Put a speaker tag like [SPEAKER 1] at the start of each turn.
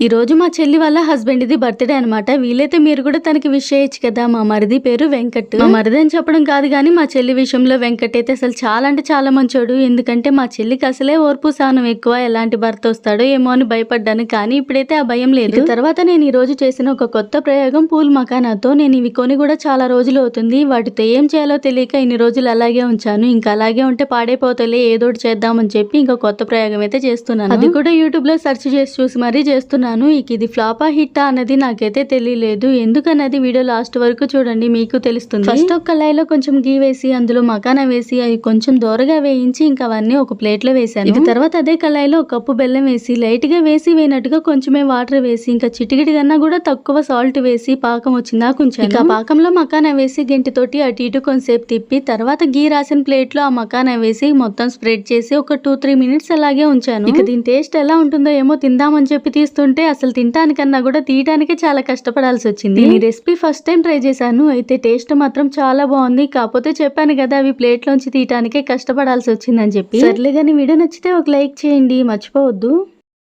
[SPEAKER 1] ఈ రోజు మా చెల్లి వాళ్ళ హస్బెండ్ది బర్త్డే అనమాట. వీలైతే మీరు కూడా తనకి విష్ చేయొచ్చు కదా. మా మరిది పేరు వెంకట్. మా మరిది అని చెప్పడం కాదు కానీ మా చెల్లి విషయంలో వెంకట్ అయితే అసలు చాలా అంటే చాలా మంచోడు. ఎందుకంటే మా చెల్లికి అసలే ఓర్పు సహనం ఎక్కువ. ఎలాంటి భర్త వస్తాడో ఏమో అని భయపడ్డాను, కానీ ఇప్పుడైతే ఆ భయం లేదు. తర్వాత నేను ఈ రోజు చేసిన ఒక కొత్త ప్రయోగం పూల్ మకానాతో. నేను ఇవి కొని కూడా చాలా రోజులు అవుతుంది. వాటితో ఏం చేయాలో తెలియక ఇన్ని రోజులు అలాగే ఉంచాను. ఇంకా అలాగే ఉంటే పాడైపోతలే, ఏదోటి చేద్దామని చెప్పి ఇంకా కొత్త ప్రయోగం అయితే చేస్తున్నాను. అది కూడా యూట్యూబ్ లో సెర్చ్ చేసి చూసి మరీ చేస్తున్నాను. ఇది ఫ్లాపా హిట్టా అన్నది నాకైతే తెలియలేదు. ఎందుకన్నది వీడియో లాస్ట్ వరకు చూడండి, మీకు తెలుస్తుంది. ఫస్ట్ ఒక కళాయిలో కొంచెం గీ వేసి అందులో మకానా వేసి అవి కొంచెం దోరగా వేయించి ఇంకా అవన్నీ ఒక ప్లేట్ లో వేసాను. ఇది తర్వాత అదే కళాయిలో ఒక కప్పు బెల్లం వేసి లైట్ గా వేసి వేయనట్టుగా కొంచెమే వాటర్ వేసి ఇంకా చిటికిడి కన్నా కూడా తక్కువ సాల్ట్ వేసి పాకం వచ్చిందా కొంచెం ఇంకా పాకంలో మకానా వేసి గంటితోటి అటు ఇటు కొంచెంసేపు తిప్పి తర్వాత గీ రాసిన ప్లేట్ లో ఆ మకానా వేసి మొత్తం స్ప్రెడ్ చేసి ఒక 2-3 మినిట్స్ అలాగే ఉంచాను. ఇక దీని టేస్ట్ ఎలా ఉంటుందో ఏమో తిందామని చెప్పి తీస్తుంటే అసలు తినటానికన్నా కూడా తీయటానికే చాలా కష్టపడాల్సి వచ్చింది. ఈ రెసిపీ ఫస్ట్ టైం ట్రై చేశాను, అయితే టేస్ట్ మాత్రం చాలా బాగుంది. కాకపోతే చెప్పాను కదా అవి ప్లేట్ లోంచి తీయటానికే కష్టపడాల్సి వచ్చిందని చెప్పి. సర్లే కానీ వీడియో నచ్చితే ఒక లైక్ చేయండి, మర్చిపోవద్దు.